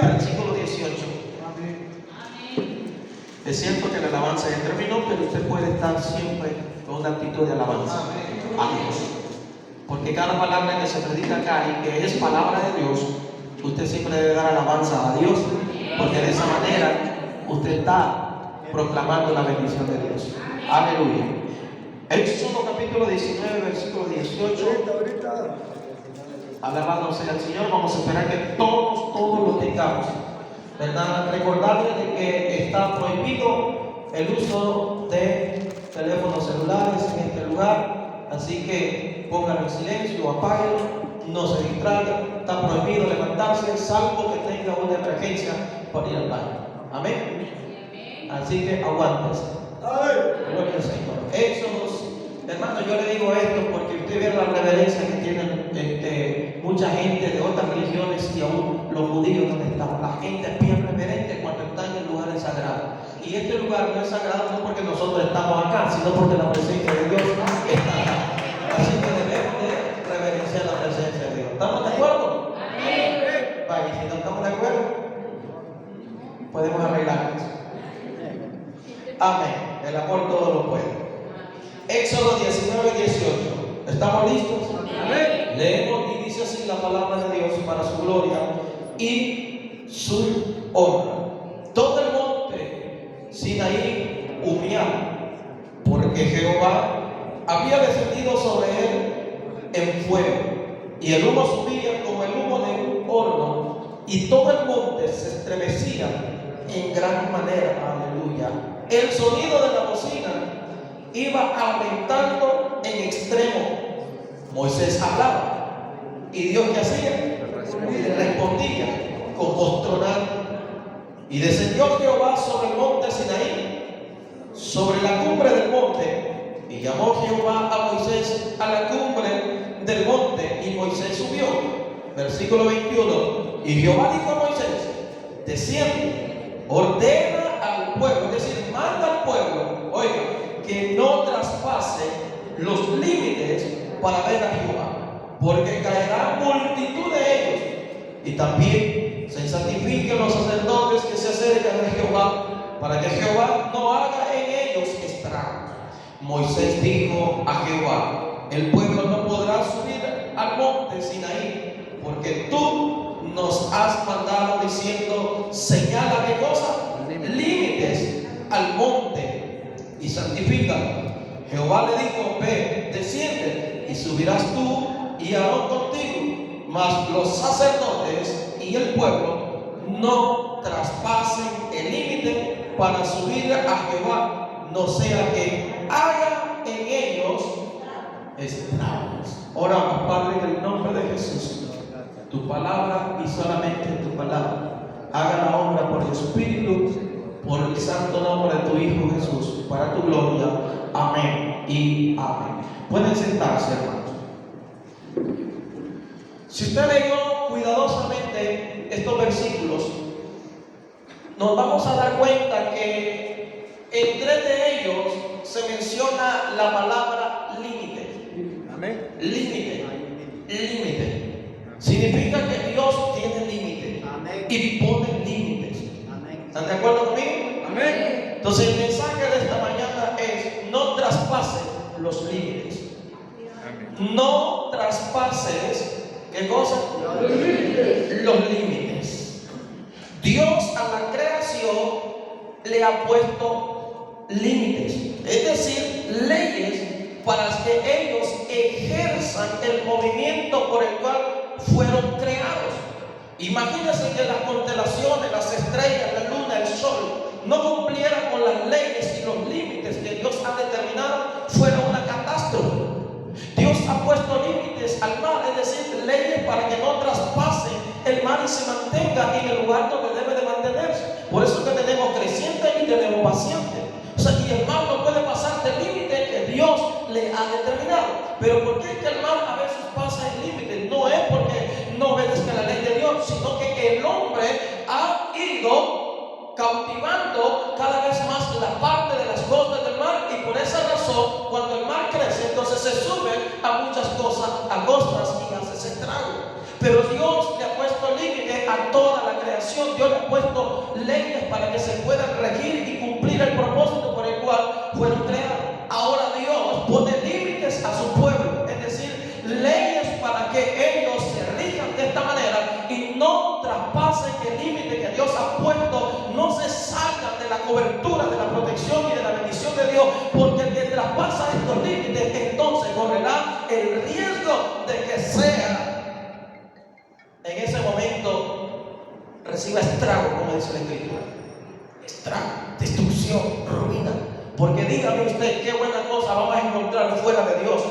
versículo 18. Es cierto que la alabanza ya terminó, pero usted puede estar siempre con una actitud de alabanza a Dios. Porque cada palabra que se predica acá y que es palabra de Dios, usted siempre debe dar alabanza a Dios, porque de esa manera usted está proclamando la bendición de Dios. Aleluya. Éxodo capítulo 19, versículo 18. Alabado sea el Señor. Vamos a esperar que todos lo tengamos, ¿verdad? Recordarles de que está prohibido el uso de teléfonos celulares en este lugar, así que pónganlo en silencio, apáguenlo, no se distraigan. Está prohibido levantarse, salvo que tenga una emergencia para ir al baño. Amén. Así que aguántese. Gloria al Señor. Éxodos. Hermano, yo le digo esto porque usted ve la reverencia que tienen mucha gente de otras religiones y aún los judíos donde están. La gente es bien reverente cuando están en lugares sagrados. Y este lugar no es sagrado no porque nosotros estamos acá, sino porque la presencia de Dios está acá. Así que debemos de reverenciar la presencia de Dios. ¿Estamos de acuerdo? Amén. Vaya, si no estamos de acuerdo, podemos arreglar eso. Amén. El amor todo lo puede. Éxodo 19, 18. ¿Estamos listos? Amén. Leemos y dice así la palabra de Dios para su gloria y su honra. Todo el monte Sinaí humeaba, porque Jehová había descendido sobre él en fuego, y el humo subía como el humo de un horno, y todo el monte se estremecía en gran manera. Aleluya. El sonido de la bocina iba aumentando en extremo. Moisés hablaba, y Dios ¿qué hacía? Le respondía con voz tronante. Y descendió Jehová sobre el monte Sinaí, sobre la cumbre del monte, y llamó Jehová a Moisés a la cumbre del monte, y Moisés subió. Versículo 21. Y Jehová dijo a Moisés: desciende, ordena al pueblo, es decir, manda al pueblo, oiga, que no traspase los límites para ver a Jehová, porque caerá multitud de ellos, y también se santifiquen los sacerdotes que se acercan a Jehová, para que Jehová no haga en ellos estragos. Moisés dijo a Jehová: el pueblo no podrá subir al monte Sinaí, porque tú nos has mandado diciendo: señala qué cosa, límites al monte y santifícalo. Jehová le dijo: ve, desciende, y subirás tú y Aarón contigo, mas los sacerdotes y el pueblo no traspasen el límite para subir a Jehová, no sea que haga en ellos estragos. Oramos. Padre, en el nombre de Jesús, tu palabra y solamente tu palabra haga la obra por el Espíritu, por el santo nombre de tu Hijo Jesús, para tu gloria. Amén y amén. Pueden sentarse, hermanos. Si usted leyó cuidadosamente estos versículos, nos vamos a dar cuenta que en tres de ellos se menciona la palabra límite. Amén. Límite. Límite. Significa que Dios tiene límite. Amén. Y pone límites. Amén. ¿Están de acuerdo conmigo? Amén. Entonces el mensaje de esta mañana es: no traspases los límites. Amén. No traspases, ¿qué cosa? Los límites. Los límites. Dios a la creación le ha puesto límites, es decir, leyes para que ellos ejerzan el movimiento por el cual fueron creados. Imagínense que las constelaciones, las estrellas, la luna, el sol no cumplieran con las leyes y los límites que Dios ha determinado, fuera una catástrofe. Dios ha puesto límites al mar, es decir, leyes para que no traspasen el mar y se mantenga en el lugar donde debe de mantenerse. Por eso que tenemos creciente y tenemos paciente. O sea, y el mar no puede pasar del límite que Dios le ha determinado. Pero ¿por qué es que el mar a veces pasa el límite? No es porque no obedezca la ley de Dios, sino que el hombre ha ido cautivando cada vez más la parte de las costas del mar, y por esa razón cuando el mar crece, entonces se sube a muchas cosas, a costas, y hace ese estrago. Pero Dios le ha puesto límite a toda la creación. creación Dios le ha puesto leyes para que se puedan regir y cumplir el propósito por el cual fueron creados. Ahora Dios pone límites a su pueblo, es decir, leyes para que ellos se rijan de esta manera y no traspasen el límite que Dios ha puesto, no se salgan de la cobertura, de la protección y de la bendición de Dios, porque el que traspasa estos límites entonces correrá el riesgo de que sea en ese momento reciba estrago, como dice la Escritura. Estrago, destrucción, ruina. Porque dígame usted qué buena cosa vamos a encontrar fuera de Dios.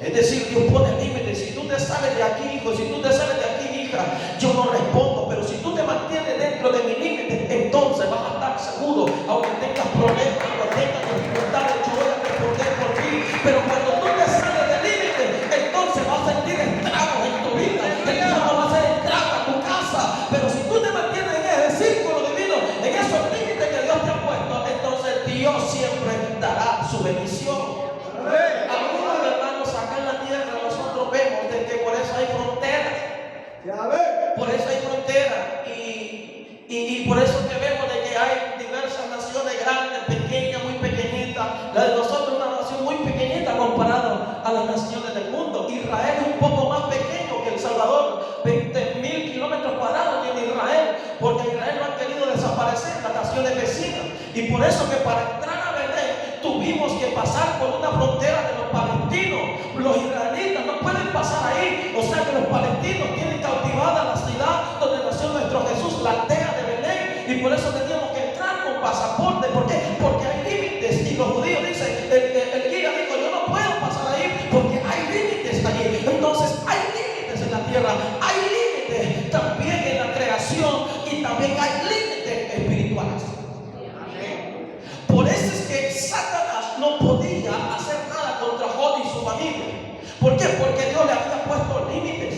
Es decir, Dios pone límites. Si tú te sales de aquí, hijo, si tú te sales de aquí, hija, yo no respondo. Pero si tú te mantienes dentro de mi límite, entonces vas a estar seguro. Aunque tengas problemas, aunque tengas dificultades, yo voy a responder por ti. Pero cuando tú te sales del límite, entonces vas a sentir estragos en tu vida. El diablo va a hacer estragos a tu casa. Pero si tú te mantienes en ese círculo divino, en esos límites que Dios te ha puesto, entonces Dios siempre dará su bendición. Algunos hermanos acá en la tierra nosotros vemos de que por eso hay fronteras. Por eso hay fronteras. Y por eso que vemos de que hay diversas naciones grandes, pequeñas, muy pequeñitas. La de nosotros es una nación muy pequeñita comparada a las naciones del mundo. Israel es un poco más pequeño que El Salvador. 20,000 kilómetros cuadrados tiene Israel, porque Israel lo han querido desaparecer las naciones vecinas. Y por eso que para entrar a Belén tuvimos que pasar por una frontera de los palestinos. Los israelitas no pueden pasar ahí. O sea que los palestinos tienen cautivada la ciudad donde nació nuestro Jesús, la aldea de Belén. Y por eso teníamos que entrar con pasaporte. ¿Por qué? Porque hay límites. Y los judíos dicen, el guía dijo, yo no puedo pasar ahí porque hay límites allí. Entonces hay límites en la tierra, hay límites también en la creación y también hay límites espirituales. Por eso es que Satanás no podía hacer nada contra Job y su familia. ¿Por qué? Porque Dios le había puesto límites.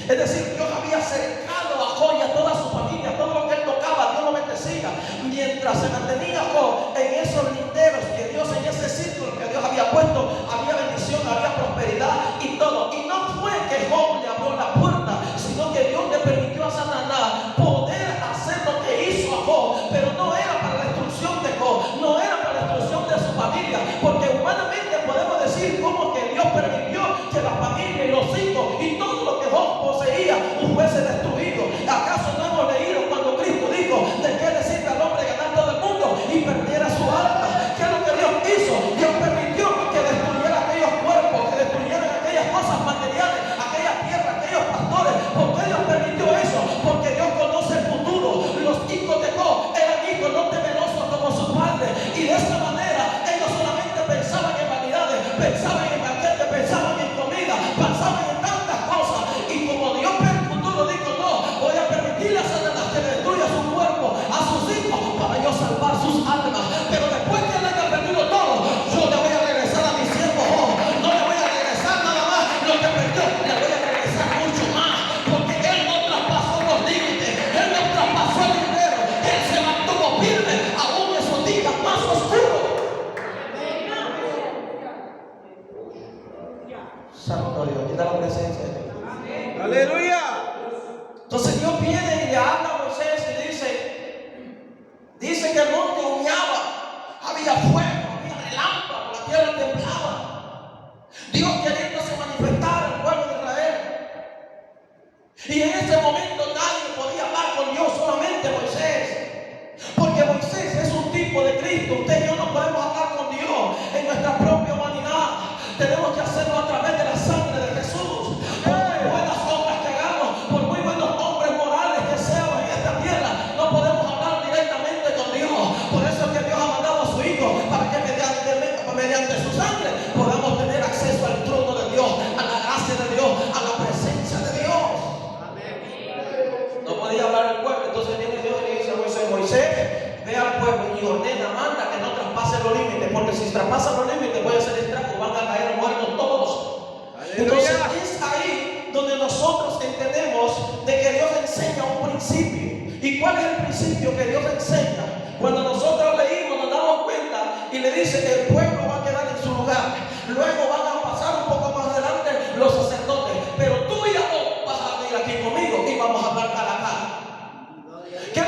Es decir, Dios había cercado a Job y a toda su familia. Todo lo que él tocaba, Dios lo bendecía. Mientras se mantenía Job en esos linderos que Dios, en ese círculo que Dios había puesto, había bendición, había prosperidad y todo. Y no fue que Job le abrió la puerta, sino que Dios le permitió a Satanás poder hacer lo que hizo a Job. Pero no era para la destrucción de Job, no era para la destrucción de su familia. Porque humanamente podemos decir como que Dios permitió que la familia y los hijos y todo lo que Job poseía fuese destruido. ¿Acaso no hemos leído cuando Cristo dijo de qué le sirve al hombre ganar todo el mundo y perdiera su alma? ¿Qué es lo que Dios hizo? Dios permitió que destruyera aquellos cuerpos, que destruyeran aquellas cosas materiales, aquella tierra, aquellos pastores. ¿Por qué Dios permitió eso? Porque Dios conoce el futuro. Los hijos de Job eran hijos no temerosos como su padre, y de esa manera ellos solamente pensaban en vanidades, pensaban en banquetes, pensaban en comida, pensaban en tantas cosas. Y como Dios ve el futuro, dijo, no, voy a permitirle a Satanás que destruya su cuerpo, a sus hijos, para yo salvar sus almas. Pero después que él haya perdido todo, yo le voy a regresar a mi siervo Job. No le voy a regresar nada más lo que perdió, le voy a regresar mucho más, porque él no traspasó los límites, él no traspasó el dinero, él se mantuvo firme aún esos días más oscuros. Santo Dios, aquí está la presencia de Dios. Aleluya. Entonces Dios viene y le habla a Moisés y dice que el monte humeaba, había fuego, había relámpagos, la tierra temblaba. Dios queriéndose manifestar al pueblo de Israel. Y en ese momento nadie podía hablar con Dios, solamente Moisés. Porque Moisés es un tipo de Cristo. Usted y yo no podemos hablar con Dios en nuestra propia humanidad. Tenemos que hacerlo a través de la sangre de Jesús. Por muy buenas obras que hagamos, por muy buenos hombres morales que seamos en esta tierra, no podemos hablar directamente con Dios. Por eso es que Dios ha mandado a su Hijo, para que mediante su sangre podamos tener acceso al trono de Dios, a la gracia de Dios, a la presencia de Dios. No podía hablar al pueblo. Entonces viene Dios y le dice a Moisés, Moisés, ve al pueblo y ordena, manda que no traspase los límites, porque si traspasan los límites voy a hacer estrago, van a caer muertos todos. Entonces es ahí donde nosotros entendemos de que Dios enseña un principio. ¿Y cuál es el principio que Dios enseña? Cuando nosotros leímos nos damos cuenta y le dice que el pueblo va a quedar en su lugar. Luego van a pasar un poco más adelante los sacerdotes, pero tú y yo vas a venir aquí conmigo y vamos a hablar cara a cara. ¿Qué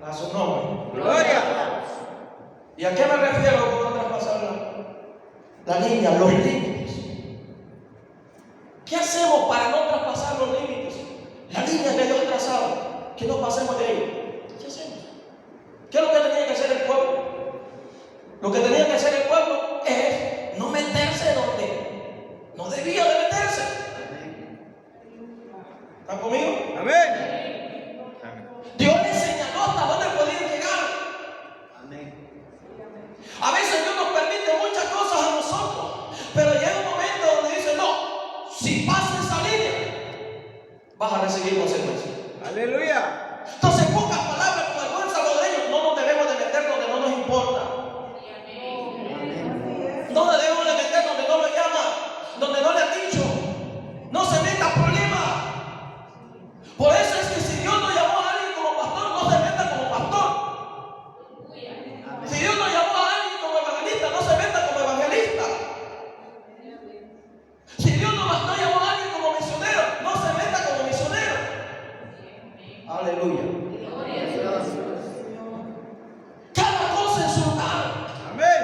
A su nombre. Gloria. ¿Y a qué me refiero con no traspasar la línea, los límites? ¿Qué hacemos para no traspasar los límites? La línea que Dios ha trazado, que no pasemos de ahí. ¿Qué hacemos? ¿Qué es lo que tenía que hacer el pueblo? Lo que tenía que hacer el pueblo es no meterse donde no debía de meterse. ¿Están conmigo? Amén. Dios les señaló hasta dónde podían llegar. A veces Dios nos permite muchas cosas a nosotros, pero llega un momento donde dice, no, si pasas esa línea, vas a recibir consecuencias. Aleluya. Entonces, en pocas palabras, como el buen salvadoreño, no nos debemos de meter donde no nos importa. No nos debemos de meter donde no lo llama, donde no le han dicho. No se meta problemas. Por eso es que si Dios nos llamó a alguien como pastor, no se meta como pastor. Si Dios nos llamó a alguien como evangelista, no se meta como evangelista. Si Dios nos llamó a alguien como misionero, no se meta como misionero. Aleluya. Cada cosa en su lugar. Amén.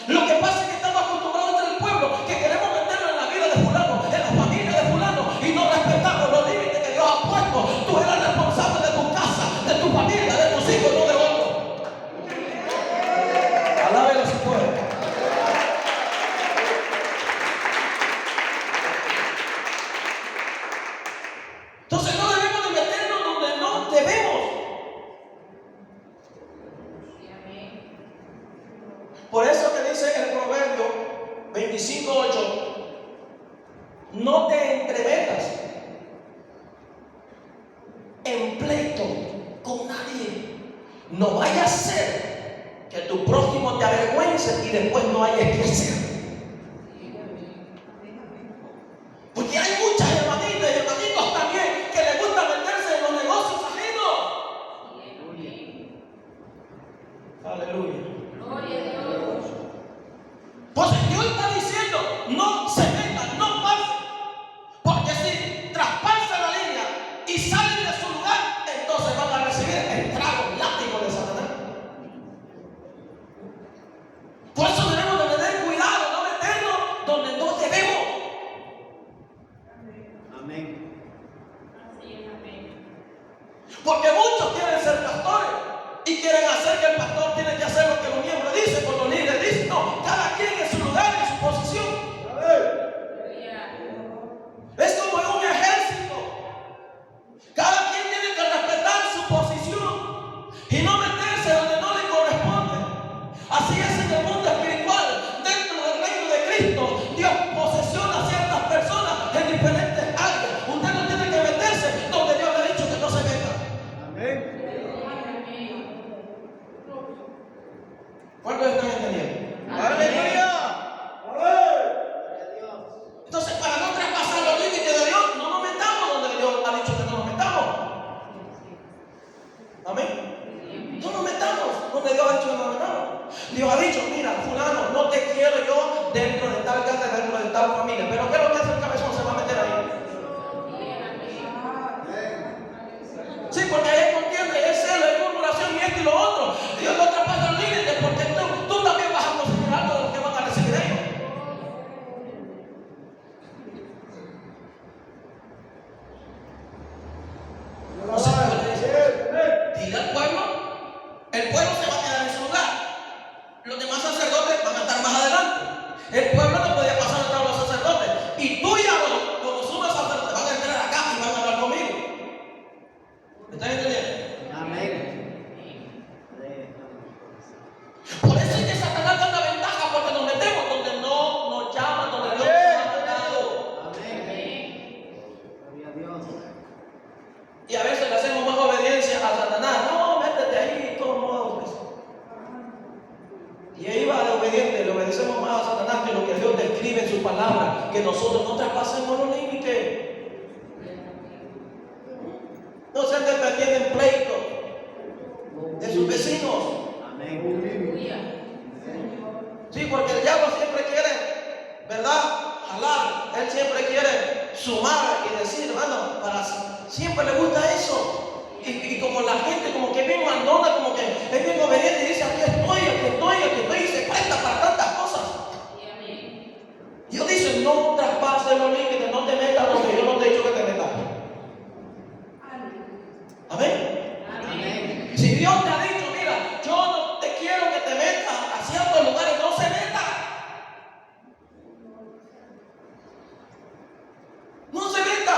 Lo que pasa es que estamos acostumbrados entre el pueblo, que queremos meterlo en la vida de fulano, en la familia de fulano, y no respetamos los límites que Dios ha puesto. Tú eres responsable de tu casa, de tu familia, de tus hijos, no de otros. Alábelo si puede. Entonces no debemos de meternos donde no debemos. Por eso que dice el Proverbio 25:8, no te entremetas en pleito con nadie. No vaya a ser que tu prójimo te avergüence y después no haya que hacer. Porque hay muchas hermanitas y hermanitos también que les gusta meterse en los negocios ajenos. Aleluya. Pues Dios está diciendo, no se metan, no pasen. Porque si traspasan la línea y salen de su lugar, entonces van a recibir el trago, el látigo de Satanás. Por eso debemos de tener cuidado, no meternos donde no debemos. Amén. Porque muchos quieren ser pastores y quieren hacer que el pastor tiene que hacer lo que los miembros dicen, porque los líderes dicen. No, cada quien en su lugar, en su posición. Es como en un ejército. Cada quien tiene que respetar su posición y no meterse donde no le corresponde. Así es en el mundo espiritual. Dentro del reino de Cristo, Dios posesiona a ciertas personas en diferentes áreas. Usted no tiene que meterse donde Dios le ha dicho que no se meta. Amén. ¿Cuántos están entendiendo? Aleluya. Entonces, para no traspasar los límites de Dios, no nos metamos donde Dios ha dicho que no nos metamos. Amén. No nos metamos donde Dios ha dicho que no nos metamos. Dios ha dicho, mira, fulano, no te quiero yo dentro de tal casa, dentro de tal familia. Pero ¿qué es lo que hace el cabezón? Se va a meter ahí. Sí, porque hay contienda, hay celo, hay murmuración y esto y lo otro. Dios no traspasa los límites porque tú también vas a conseguir algo de lo que van a recibir ellos. No se puede decir. Dile al pueblo, el pueblo se va a quedar en su lugar. Los demás sacerdotes van a estar más adelante. El pueblo no podía pasar a todos los sacerdotes. Y tú y Aarón, como sumos sacerdotes, van a entrar acá y van a hablar conmigo. ¿Me están entendiendo? Amén. Por eso es que Satanás da una ventaja, porque nos metemos donde no nos llaman, donde Dios nos ha mandado. Amén. Gloria a Dios. Y a veces le hacemos más obediencia a Satanás. No, métete ahí de todos modos. Y ahí va de obediente, le obedecemos más a Satanás que lo que Dios describe en su palabra, que nosotros no traspasemos los límites. No se anden metiendo en pleito de sus vecinos. Amén. Sí, porque el diablo siempre quiere, ¿verdad? Jalar. Él siempre quiere sumar y decir, hermano, siempre le gusta eso. Y como la gente como que bien nota como que es bien obediente y dice, aquí estoy, y se presta para tantas cosas. Dios dice, no traspases los límites, no te metas donde yo no te he dicho que te metas. Amén. Amén. Si Dios te ha dicho, mira, yo no te quiero que te metas a ciertos lugares, no se meta. No se meta.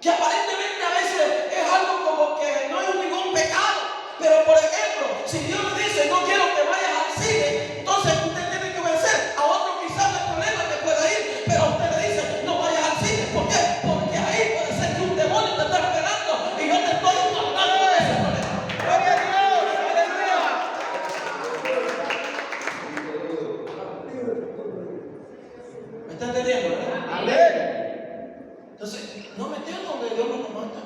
Que aparentemente a veces es algo como que no es ningún pecado. Pero por ejemplo, si Dios me dice, no quiero que vayas al cine, entonces usted tiene que vencer. A otro quizás no hay problema que pueda ir, pero usted le dice, no vayas al cine. ¿Por qué? Porque ahí puede ser que un demonio te está esperando y yo te estoy hablando de ese problema. Gloria a Dios. Aleluya. ¿Me está entendiendo, verdad? Amén. Entonces, no metes donde Dios no te manda.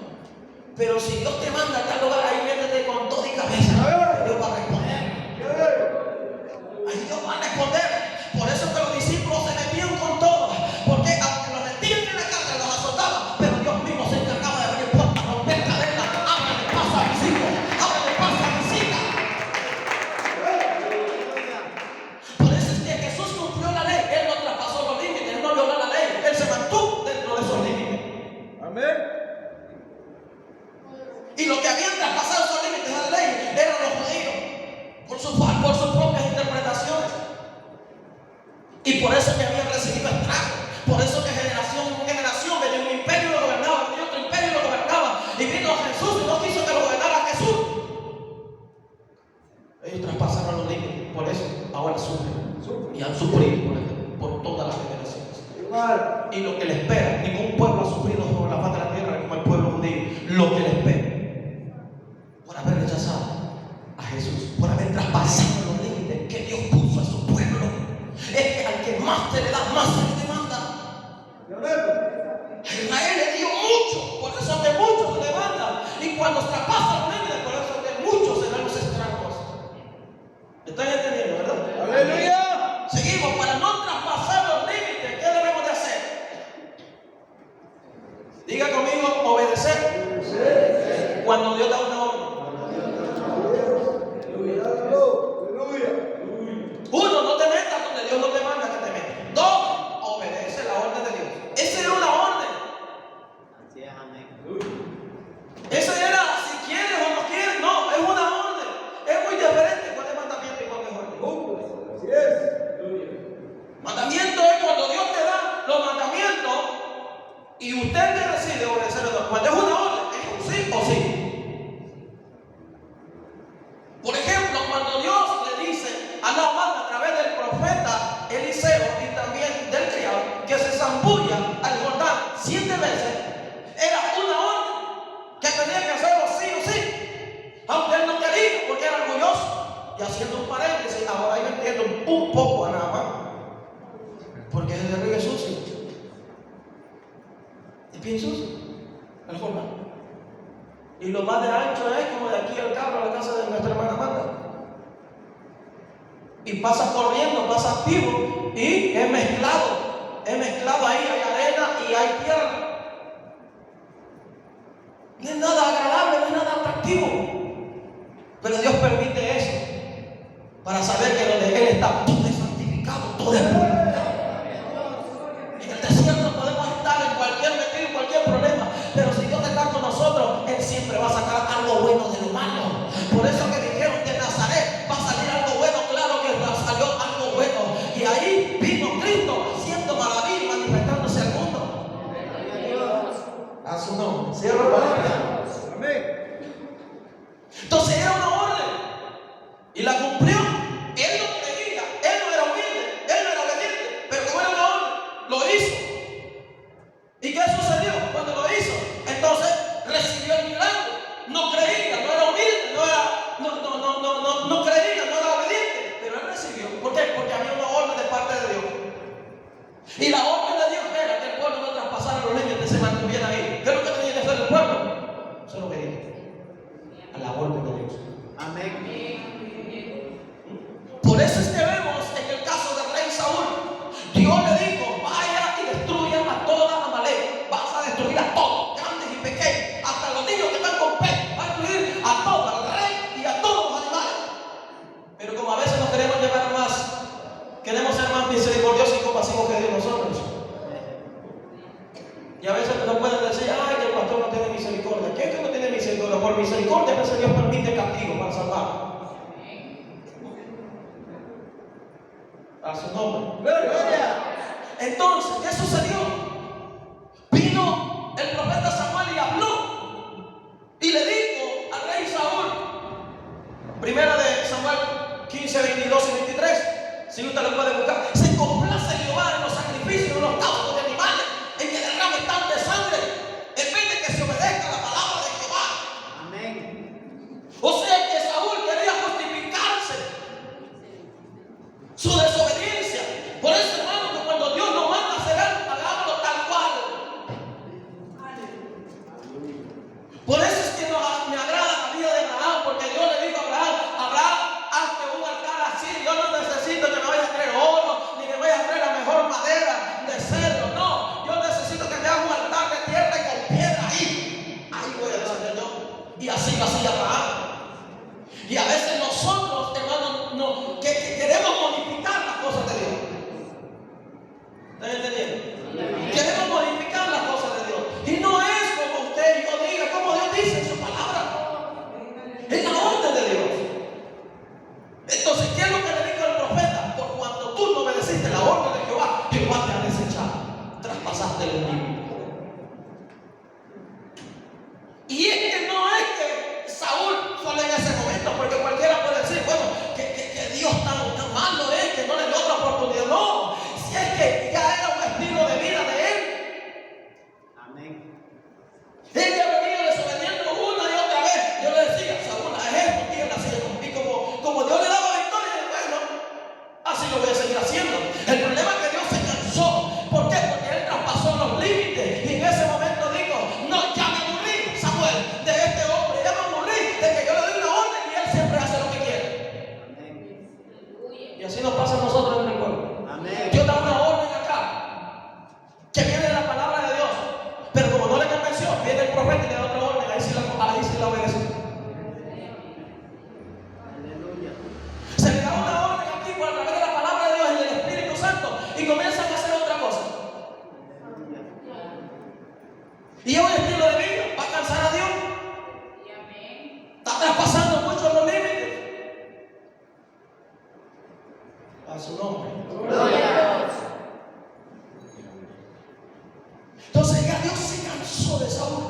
Pero si Dios te manda a tal lugar, ahí métete con todo y cabeza. Dios va a responder. Ahí Dios va a responder. Por eso que los discípulos se metían con todo. Porque aunque los metían en la cárcel, los azotaban, pero Dios mismo se encargaba de abrir puertas, romper cadenas. Ábrele paso a mis hijos. Ábrele paso a mis hijas. Por eso es que Jesús cumplió la ley. Él no traspasó los límites. Él no violó la ley. Él se mantuvo dentro de esos límites. Amén. Y los que habían traspasado esos límites de la ley eran los judíos, por sus propias interpretaciones. Y por eso que habían recibido estragos. Por eso que generación en generación venía un imperio y lo gobernaba, venía otro imperio y lo gobernaba. Y vino Jesús y no quiso que lo gobernara Jesús. Ellos traspasaron los límites. Por eso ahora sufren. Y han sufrido por todas las generaciones. Igual. Y lo que le espera, ningún pueblo ha sufrido sobre la faz de la tierra como el pueblo judío. Lo que le espera por haber rechazado a Jesús, por haber traspasado los límites que Dios puso a su pueblo, es que al que más te le da, más se le demanda. A Israel le dio mucho, por eso que muchos se levantan. Y cuando traspasan los límites, por eso que muchos serán los estragos. ¿Me están entendiendo, verdad? Aleluya. Seguimos, para no traspasar los límites, ¿qué debemos de hacer? Diga conmigo, obedecer. Cuando Dios da una orden. Uno, no te metas donde Dios no te manda que te metas. Dos, obedece la orden de Dios. Esa era una orden. Así es, amén. Esa era, si quieres o no quieres, no, es una orden. Es muy diferente cuál es mandamiento y cuál es orden. Así es. Mandamiento es cuando Dios te da los mandamientos y usted que decide obedecer o no. Cuando es una orden, es un sí o sí. Por ejemplo, cuando Dios le dice a Naamán a través del profeta Eliseo y también del criado que se zambulla al Jordán 7 veces, era una orden que tenía que hacerlo sí o sí, aunque él no quería porque era orgulloso. Y haciendo un paréntesis, ahora yo entiendo un poco a Naamán, porque es de río sucio. Es bien sucio el Jordán. Y lo más de ancho es como de aquí al carro a la casa de nuestra hermana Amanda. Y pasa corriendo, pasa activo y es mezclado. Es mezclado ahí, hay arena y hay tierra. No es nada agradable, no es nada atractivo. Pero Dios permite eso para saber que donde Él está todo es santificado, todo es purificado. En el desierto podemos estar en cualquier metido, en cualquier problema, pero si Dios está con nosotros, Él siempre va a sacar algo bueno de lo malo. Por eso que dijeron que en Nazaret va a salir algo bueno, claro que salió algo bueno. Y ahí vino Cristo haciendo maravillas y manifestándose al mundo. A su nombre. Cierro la palabra. Amén. Entonces era una orden y la cumplió. Él no creía, él no era humilde, él no era obediente, pero como era una orden, lo hizo. ¿Y qué sucedió cuando lo hizo? Entonces recibió el milagro. No creía, no era humilde, no creía, no era obediente, pero él recibió. ¿Por qué? Porque había una orden de parte de Dios. Y la orden de Dios era que el pueblo no traspasara los límites, se mantuviera ahí. ¿Qué es lo que tenía que hacer el pueblo? Ser obediente a la orden de Dios. Amén. Por eso es que vemos en el caso del rey Saúl, Dios le dijo, vaya y destruya a toda Amalek. Vas a destruir a todos, grandes y pequeños, hasta los niños que están con pez. Va a destruir a todos. por misericordia a veces Dios permite castigo para salvar. A su nombre. Entonces, ¿qué sucedió? Vino el profeta Samuel y habló y le dijo al rey Saúl, primera de Samuel 15, 22 y 23, si usted lo puede buscar: se complace Jehová en los sacrificios, en los holocaustos de animales, en que derrame tanta sangre, en vez de que se obedezca la palabra de Jehová. Amén. O sea que Saúl quería justificarse su desobediencia. Por eso, hermano, que cuando Dios nos manda a hacer algo, hagámoslo tal cual. Por eso es que me agrada la vida de Abraham, porque Dios le dijo a Abraham: Abraham, hazte un altar así. Yo no necesito que me vayas a traer oro, ni me vayas a traer la mejor madera de cedro. No, yo necesito que me hagas un altar de tierra y con piedra ahí. Ahí voy a descender yo. Y así lo hacía Abraham. Y a veces nosotros, hermanos, que queremos modificar las cosas de Dios. ¿Están entendiendo? Queremos modificar las cosas de Dios. Y no es como usted y yo diga, como Dios dice en su palabra. Es la orden de Dios. Entonces, ¿qué es lo que le dijo el profeta? Por cuanto tú no obedeciste la orden de Jehová, Jehová te ha desechado. Traspasaste el límite. Y es que no es que Saúl solo en ese momento, porque cualquiera puede decir, bueno, que Dios tan malo es, que no le dio otra oportunidad. No, si es que ya era un estilo de vida de él. Amén. Él ya venía desobediendo una y otra vez. Yo le decía: Saúl, haz esto, y él hacía. Y como Dios le daba victoria, bueno, así lo voy a seguir haciendo. El problema es que Dios se cansó. ¿Por qué? Porque él traspasó los límites. Y en ese momento dijo: no, ya me aburrí, Samuel, de este hombre. Ya me aburrí de que yo le doy una orden y él siempre hace lo que quiere. Amén. Y así nos pasa a nosotros en el pueblo. Amén. Dios da una orden acá que viene de la palabra de Dios, pero como no le convenció, viene el profeta y le da otra orden. Ahí sí la obedece. Aleluya. Se le da una orden aquí por a través de la palabra de Dios y del Espíritu Santo, y comienzan a hacer otra cosa. Y es un estilo de vida. ¿Va a cansar a Dios? Está traspasando mucho los límites. A su nombre. Entonces ya Dios se cansó de Saúl.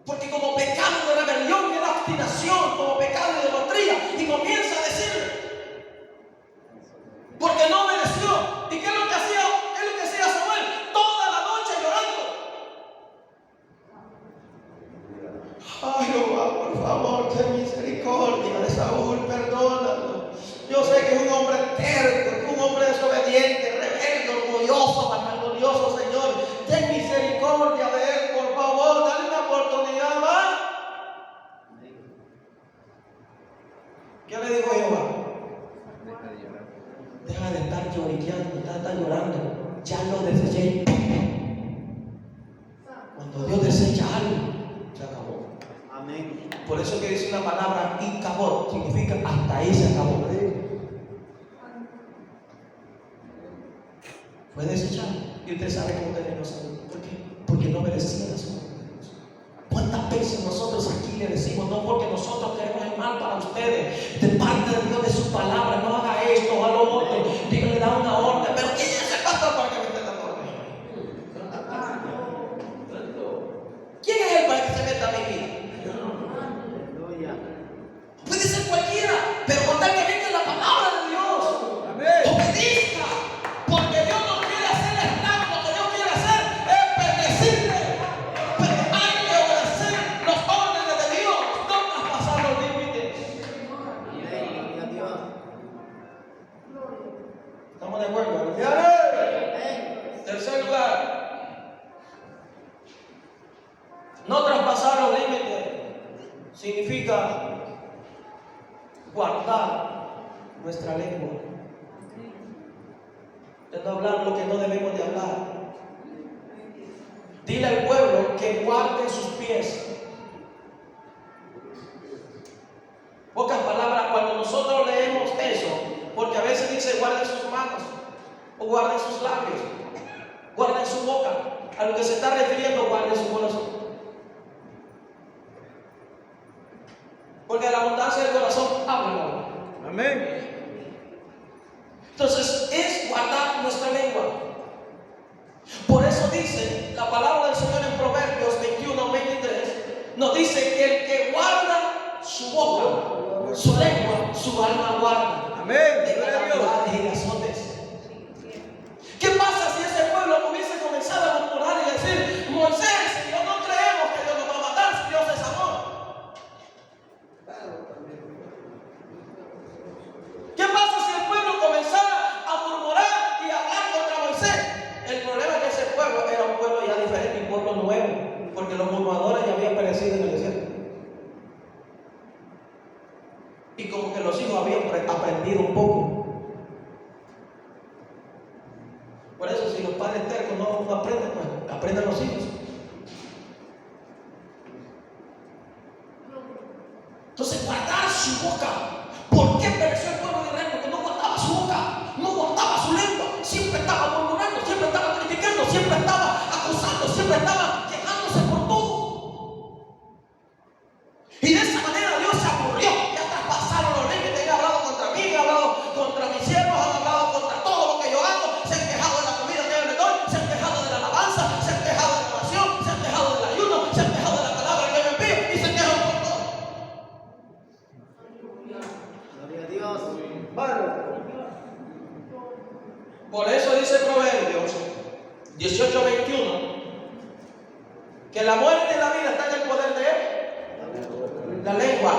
Porque como pecado de rebelión y de obstinación, como pecado de idolatría, y comienza a decirle, porque no obedeció. ¿Y qué es lo que hacía? ¿Qué es lo que hacía Samuel? Toda la noche llorando. Ay, Jehová, por favor, ten misericordia de Saúl, perdónalo. Yo sé que es un hombre terco, que es un hombre desobediente, rebelde, orgulloso, vanaglorioso, Señor. Ten misericordia de él, por favor, dale una oportunidad más. ¿Qué le dijo Jehová? Deja de estar lloriqueando, deja de estar llorando. Ya lo deseché. Cuando Dios desecha algo, se acabó. Amén. Por eso que dice una palabra, ikabot, significa hasta ahí se acabó. Fue desechado. Y usted sabe cómo terminó Saúl. ¿Por qué? Porque no obedecía las órdenes de Dios. ¿Cuántas veces nosotros aquí le decimos, no porque nosotros queremos el mal para ustedes, de parte de Dios, de su palabra, no haga esto, haga lo otro, Dios le da una orden, pero ¿quién es el pastor para que me esté dando orden? ¿Quién es él para que se meta a mi vida? Aleluya. Puede ser cualquiera, pero con tal que venga la palabra de Dios, obedezca, porque Dios no quiere hacer esclavo. Lo que Dios quiere hacer es bendecirle, pero hay que obedecer los órdenes de Dios, no traspasar los límites. Amén. Gloria a Dios. ¿Estamos de acuerdo? Amén. Tercer lugar, no traspasar los límites significa guardar nuestra lengua, de no hablar lo que no debemos de hablar. Dile al pueblo que guarde sus pies. Pocas palabras, cuando nosotros leemos eso, porque a veces dice guarden sus manos, o guarden sus labios, guarden su boca. A lo que se está refiriendo, guarden su corazón. Porque de la abundancia del corazón habla la boca. Amén. Entonces es guardar nuestra lengua. Por eso dice la palabra del Señor en Proverbios 21:23, nos dice que el que guarda su boca, su lengua, su alma guarda. Amén. De calamidades y de azotes. ¿Qué pasa si ese pueblo hubiese comenzado a murmurar y decir: Moisés, si yo no creemos que Dios nos va a matar, si Dios es amor? ¿Qué pasa si el pueblo comenzara a murmurar y a hablar contra Moisés? El problema es que ese pueblo era un pueblo ya diferente, un pueblo nuevo, porque los murmuradores ya habían perecido en el desierto. Y como que los hijos habían aprendido un poco. Por eso, si los padres tercos no aprenden, pues aprendan los hijos. Entonces, guardar su boca. ¿Por qué pereció el pueblo de Israel? Porque no guardaba su boca, no guardaba su lengua. Siempre estaba murmurando, siempre estaba criticando, siempre estaba acusando, siempre estaba quejándose por todo. Y de esa manera Dios se aburrió. Ya traspasaron los límites, han hablado contra mí, han hablado contra mis siervos, han hablado contra todo lo que yo hago. Se han quejado de la comida que yo les doy, se han quejado de la alabanza, se han quejado de la oración, se han quejado del ayuno, se han quejado de la palabra que yo envío y se quejan por todo. Gloria a Dios. Por eso dice Proverbios 18:21 que la muerte y la vida están en el poder de él. La lengua,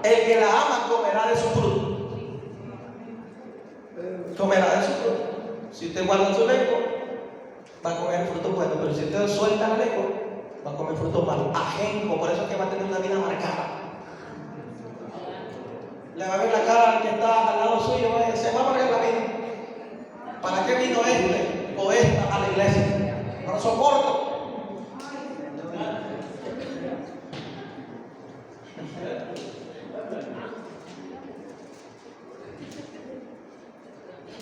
el que la ama comerá de su fruto. Comerá de su fruto. Si usted guarda su lengua, va a comer el fruto bueno, pero si usted suelta la lengua, va a comer fruto malo. Ajenco, por eso es que va a tener una vida marcada. Le va a ver la cara al que está al lado suyo, se va a amargar la vida. ¿Para qué vino este o esta a la iglesia? No lo soporto.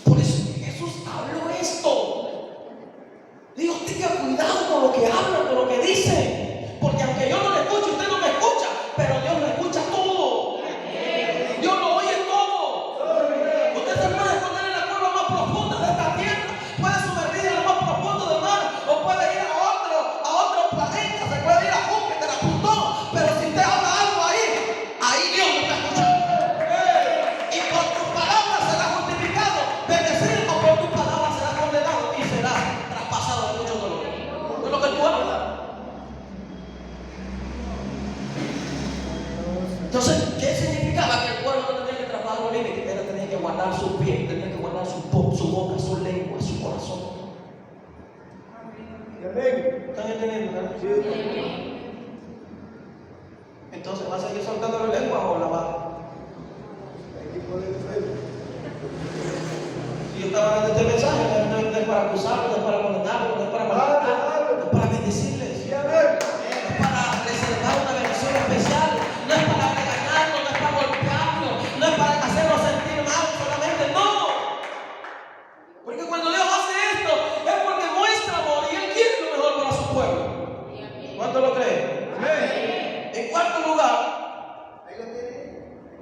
Por eso Jesús habló esto. Digo, tenga cuidado con lo que habla, con lo que dice. Porque aunque yo no le escuche, usted no me escucha, pero Dios lo escucha todo. Dios lo oye todo. Usted se puede esconder en la cueva más profunda de esta tierra, puede sumergir en lo más profundo del mar, o puede ir a otro planeta, se puede ir a Júpiter, a Plutón, pero si usted habla algo ahí Dios lo está escuchando. Y por tus palabras será justificado, bendecido, o por tus palabras será condenado y será traspasado de mucho dolor. ¿No es lo que tú hablas? Entonces, ¿qué significaba? Que el pueblo no tenía que traspasar los límites, que tenía que guardar sus pies, tenía que guardar su boca, su lengua, su corazón. ¿Están entendiendo? ¿No? Entonces, ¿va a seguir soltando la lengua o la va? Si yo estaba dando este mensaje, no es para acusarlo, no es para condenarlo, no es para maltratarlo, no es para bendecirles, no es para reservar una bendición especial, no es para regañarlo, no es para golpearlo, no es para hacerlo sentir mal solamente, no. Porque cuando Dios hace esto, es porque muestra amor y Él quiere lo mejor para su pueblo. ¿Cuánto lo creen? En cuarto lugar,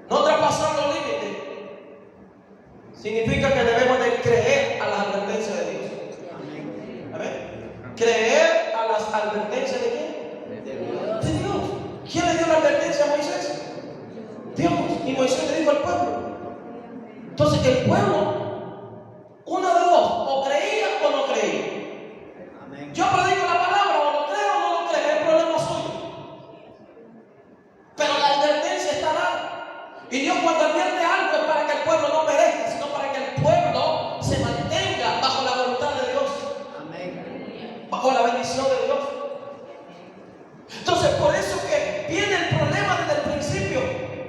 no traspasar los límites significa que debemos de creer a las advertencias de Dios. Amén. Creer a las advertencias de quién? De Dios. ¿Quién le dio la advertencia a Moisés? Dios. Y Moisés le dijo al pueblo. Entonces el pueblo, una de dos, o creía o no creía. Yo predico la palabra, o lo creo o no lo creo, es problema suyo. Pero la advertencia está dada. Y Dios cuando advierte algo es para que el pueblo no perezca, sino para que el pueblo se mantenga bajo la voluntad de Dios. Bajo la bendición de Dios. Entonces, por eso que viene el problema desde el principio.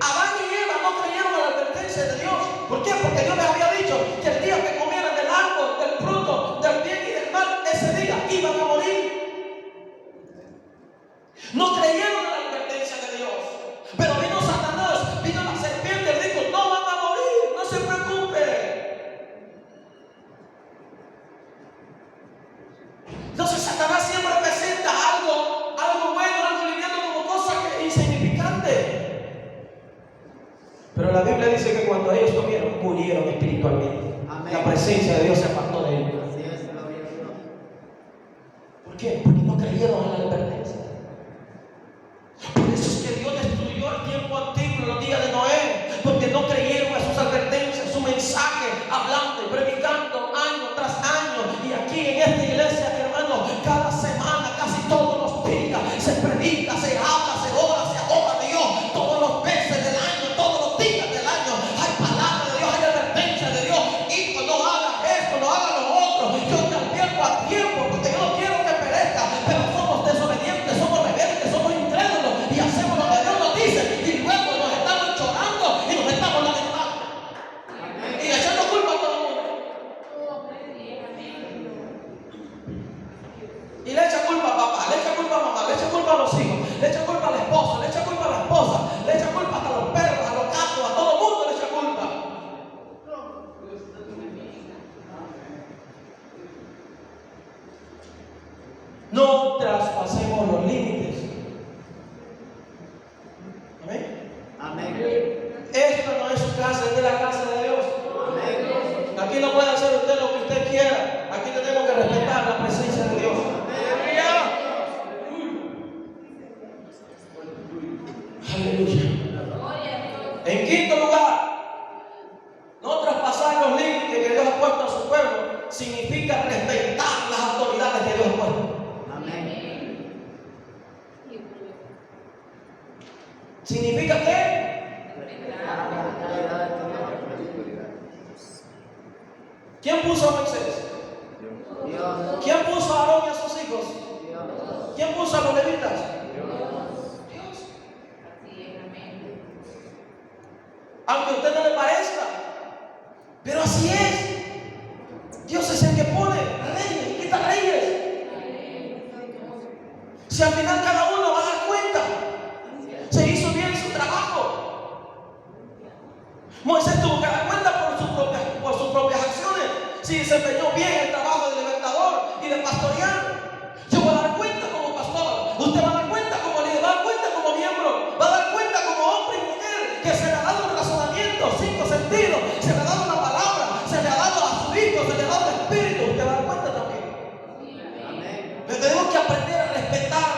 Adán y Eva no creyeron a la advertencia de Dios. ¿Por qué? Porque Dios les había dicho que el día que comieran del árbol, del fruto, del bien y del mal, ese día iban a morir. No creyeron a la advertencia de Dios. Pero vino Satanás, vino la serpiente y dijo: no van a morir, no se preocupen. Entonces Satanás siempre presenta algo bueno, algo liviano como cosa insignificante. Pero la Biblia dice que cuando ellos comieron, murieron espiritualmente. Amén. La presencia de Dios se apartó de ellos. Así es, gloria a Dios. ¿Por qué? Porque no creyeron en la advertencia. Por eso es que Dios destruyó el tiempo antiguo, los días de Noé, porque no creyeron a sus advertencias, su mensaje, hablando y predicando año tras año. Y aquí en esta iglesia, hermano, cada semana, casi todos los días, se predica, se habla, se ora, se adora a Dios. Todos los meses del año, todos los días del año, hay palabra de Dios, hay advertencia de Dios. Hijo, no hagas esto, no hagas lo otro. Yo te advierto a tiempo, porque yo no quiero que perezca, pero somos desobedientes, somos rebeldes, somos incrédulos y hacemos lo que Dios nos dice y luego nos estamos llorando y nos estamos lamentando y echando culpa a todo el mundo. Y le echa culpa a papá, le echa culpa a mamá, le echa culpa a los hijos, le echa culpa al esposo, le echa culpa a la esposa, le echa culpa hasta a los perros, a los gatos, a todo el mundo le echa culpa. No traspasemos los límites. Amén. Amén. Esta no es su casa, es de la casa de Dios. Amén. Aquí no puede hacer usted lo que usted quiera. Aquí tenemos que respetar la presencia de Dios. Aleluya. En quinto lugar, no traspasar los límites que Dios ha puesto a su pueblo significa respetar las autoridades que Dios ha puesto. Amén. ¿Significa qué? ¿Quién puso a Moisés? Dios. ¿Quién puso a Aarón y a sus hijos? Dios. ¿Quién puso a los levitas? Dios. Aunque a usted no le parezca, pero así es. Dios es el que pone reyes y quita reyes. Si al final cada uno va a dar cuenta, se hizo bien su trabajo. Moisés tuvo que dar cuenta por sus propias acciones, si desempeñó bien el trabajo de libertador y de pastorear. Yo voy a dar cuenta como pastor, usted va a dar cuenta como líder, va a dar cuenta como miembro, va a dar cuenta como hombre y mujer que se le ha dado un razonamiento, 5 sentidos, se le ha dado una palabra, se le ha dado a su hijo, se le ha dado el espíritu. Usted va a dar cuenta también. Amén. Pero tenemos que aprender a respetar.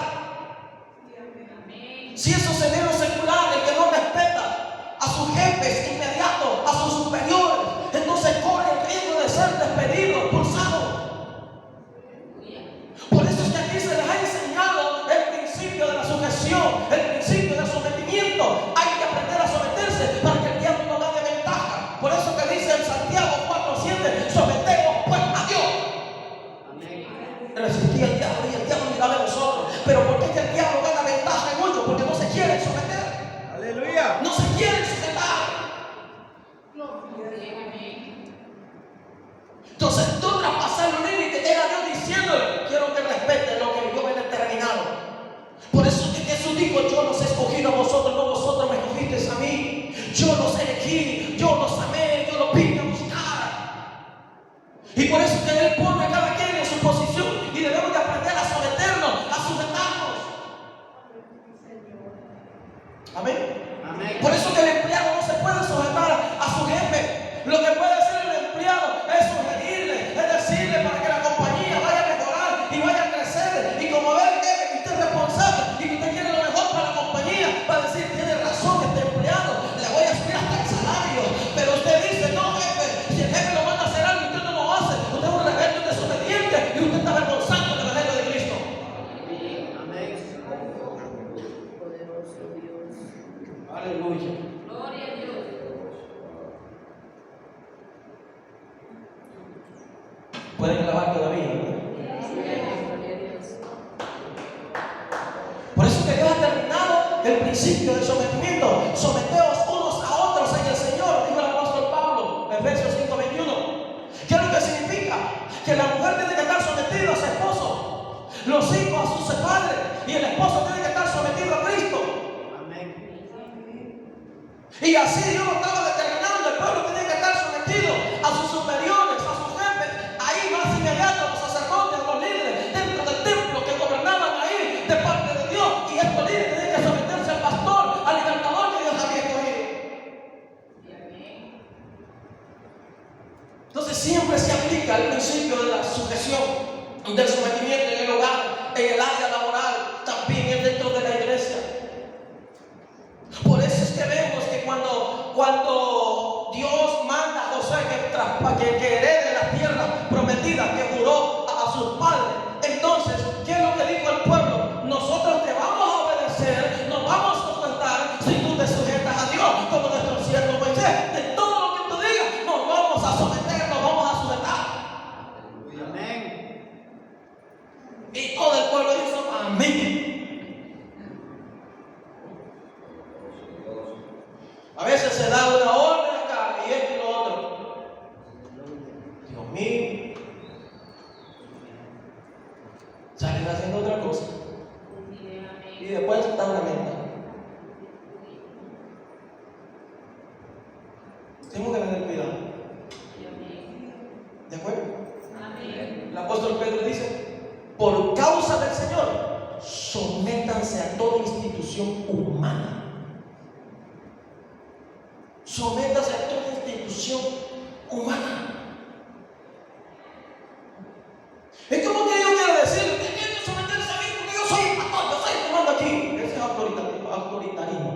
Si eso se ve en lo secular, el que no respeta a sus jefes inmediatos, a sus superiores, entonces corre el riesgo de ser despedido, expulsado. Por eso es que aquí se les ha enseñado el principio de la sujeción, el principio del sometimiento. Hay que aprender a someterse para que el diablo no gane ventaja. Por eso que dice en Santiago 4:7, someteos pues a Dios. Amén. Resistía al diablo y el diablo miraba a nosotros. Pero ¿por qué es que el diablo gana ventaja en muchos? Porque no se quieren someter. Aleluya. No se quieren sujetar. Entonces, no traspasar los límites, era Dios diciéndole: quiero que respeten lo que yo he determinado. Por eso es que Jesús dijo: yo los he escogido a vosotros, no vosotros me escogisteis a mí. Yo los elegí, yo los amé, yo los vine a buscar. Y por eso es que Él pone a cada quien en su posición y debemos de aprender a someternos, a sujetarnos. Amén. Amén. Por eso que el empleado no se puede sujetar a su jefe. Lo que puede hacer el empleado es sugerirle, es decirle para que la compañía vaya a mejorar y vaya a crecer. Y como ve el jefe que usted es responsable y que usted quiere lo mejor para la compañía, va a decir: tiene razón este empleado, le voy a subir hasta el salario. Pero usted dice: no, jefe, si el jefe lo manda a hacer algo y usted no lo hace, usted es un rebelde, un desobediente y usted está avergonzando el evangelio de Cristo. Amén. Aleluya. Gloria a Dios. Pueden grabar todavía, ¿verdad? Gloria a Dios. Por eso que Dios ha terminado el principio del sometimiento. Someteos unos a otros en el Señor, dijo el apóstol Pablo, Efesios 5:21. ¿Qué es lo que significa? Que la mujer tiene que estar sometida a su esposo, los hijos a sus padres, y el esposo tiene que estar sometido a Cristo. Amén. Y así Dios lo estaba determinando. El pueblo tenía que estar sometido a sus superiores, a sus jefes, ahí más inmediato, a los sacerdotes, a los líderes dentro del templo que gobernaban ahí de parte de Dios. Y estos líderes tenían que someterse al pastor, al libertador que Dios había escogido. A veces se da una orden acá y esto y lo otro. Dios mío. Salen haciendo otra cosa. Y después están lamentando. Tengo que tener cuidado. ¿De acuerdo? El apóstol Pedro dice: por causa del Señor, sométanse a toda institución humana. Sométase a toda institución humana. Es como que yo quiero decir, usted tiene que someterse a mí porque yo soy pastor, yo soy el que mando aquí. Ese es autoritarismo.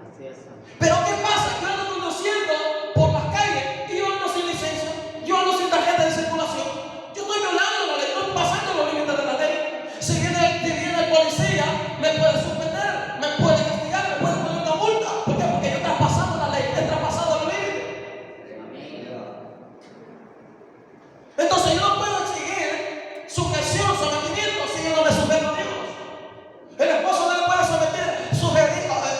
Así es. Pero ¿qué pasa? Yo ando conduciendo por las calles y yo ando sin licencia, yo ando sin tarjeta de circulación. Yo estoy violando la ley, estoy pasando los límites de la ley. Si viene el policía, me puede suspender, me puede castigar, me puede poner una multa. ¿Por qué? Porque yo he traspasado la ley, he traspasado los límites. Entonces yo no puedo exigir sujeción, sometimiento si yo no me sujeto a Dios. El esposo no le puede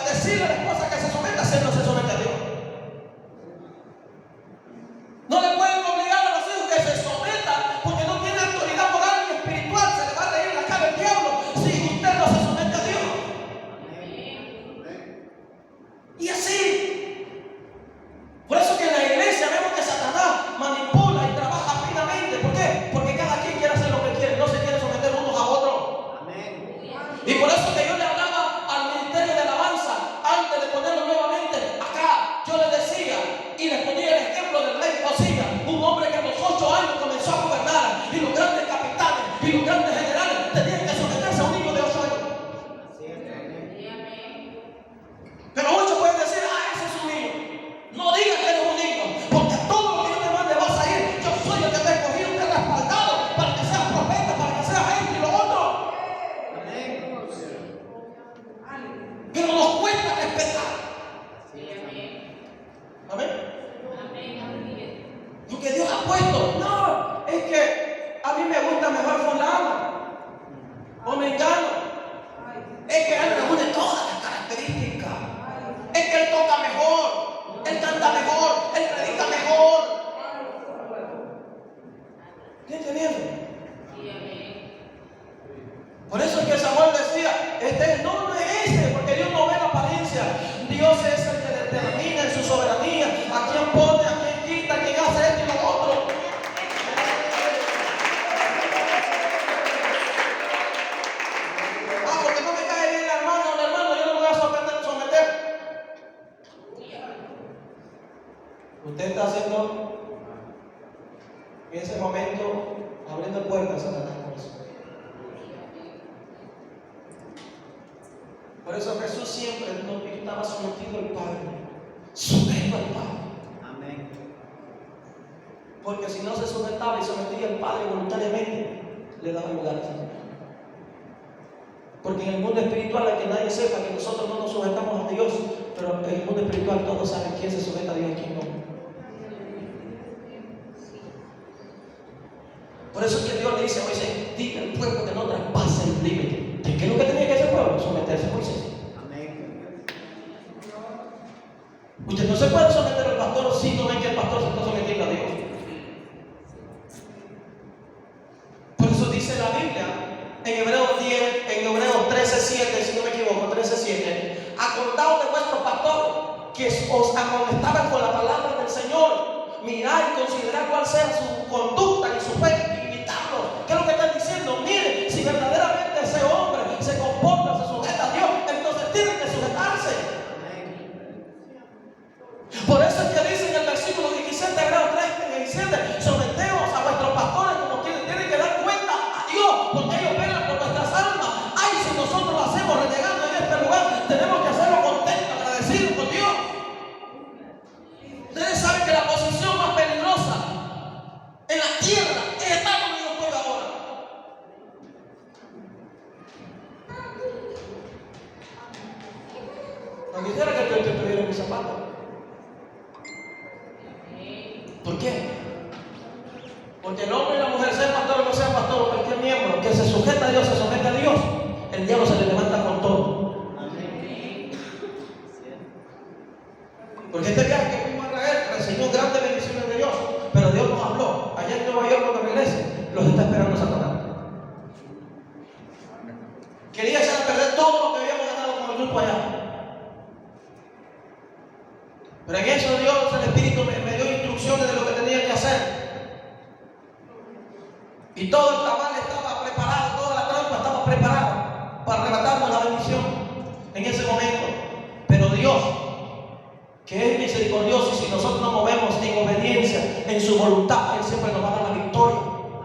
decirle a la esposa que se someta si él no se somete a Dios. No le pueden obligar a los hijos que se sometan porque no tiene autoridad moral ni espiritual. Se le va a reír en la cara el diablo si usted no se somete a Dios. Y así. Por eso que en la iglesia vemos que Satanás manipula y trabaja finamente. ¿Por qué? Porque cada quien quiere hacer lo que quiere, no se quiere someter unos a otros. Y por eso que yo le hablaba al ministerio de alabanza antes de ponerlo nuevamente acá. Yo les decía y les ponía el ejemplo del rey Josías, un hombre que a los 8 años comenzó a gobernar, y los grandes capitanes y los grandes generales tenían que someterse a un niño de 8 años. Pero muchos pueden decir: ese es un niño. No digas que eres un niño, porque a todo lo que yo te mande vas a ir. Yo soy el que te he escogido, te he respaldado para que seas profeta, para que seas esto y lo otro. Pero nos cuesta respetar. Amén. Lo que Dios ha puesto. No, es que a mí me gusta mejor fulano o mengano. Es que él reúne todas las características. Es que él toca mejor, él canta mejor, él predica mejor. ¿Está entendiendo? Por eso es que Samuel decía: no es ese, porque Dios no ve la apariencia. Dios es el que determina en su soberanía a quién pone, a quién quita, a quién hace esto y lo otro. Porque no me cae bien el hermano, yo no me voy a someter. Usted está haciendo en ese momento, abriendo puertas a Satanás con eso. Por eso Jesús siempre estaba sometido al Padre, sujeto al Padre. Amén. Porque si no se sujetaba y sometía al Padre voluntariamente, le daba lugar a Satanás. Porque en el mundo espiritual, hay que nadie sepa que nosotros no nos sujetamos a Dios, pero en el mundo espiritual todos saben quién se sujeta a Dios y quién no. Por eso es que Dios le dice a Moisés: dile al pueblo que no traspase el límite. ¿Qué es lo que tenía que hacer el pueblo? Someterse a Moisés. Amén. Usted no se puede someter al pastor si no ven que el pastor se está sometiendo a Dios. Por eso dice la Biblia en Hebreos 13:7, si no me equivoco, 13:7: acordaos de vuestro pastor que os amonestaba con la palabra del Señor. Mirad y considerad cuál sea su conducta y su fe, y imitarlo. ¿Qué es lo que está diciendo? Mire, si verdaderamente ese hombre se comporta, se sujeta a Dios, entonces tiene que sujetarse. Por eso es que dice en el versículo 17, Hebreos 13:17: someteos a vuestros pastores como quienes tienen que dar cuenta a Dios, porque ellos velan por nuestras almas. Ay, si nosotros lo hacemos renegando en este lugar, tenemos que hacerlo contentos, agradecidos con Dios. Ustedes saben que la posición más peligrosa en la tierra es estar donde yo estoy ahora. No quisiera que usted estuviera en mis zapatos. ¿Por qué? Porque el hombre y la mujer, sea pastor o no sea pastor, o cualquier miembro que se sujeta a Dios, se somete a Dios, el diablo se le levanta con todo. grupo allá. Pero en eso Dios, el Espíritu, me dio instrucciones de lo que tenía que hacer. Y todo el tamal estaba preparado, toda la trampa estaba preparada para arrebatarnos la bendición en ese momento. Pero Dios, que es misericordioso, y si nosotros nos movemos en obediencia, en su voluntad, Él siempre nos va a dar la victoria.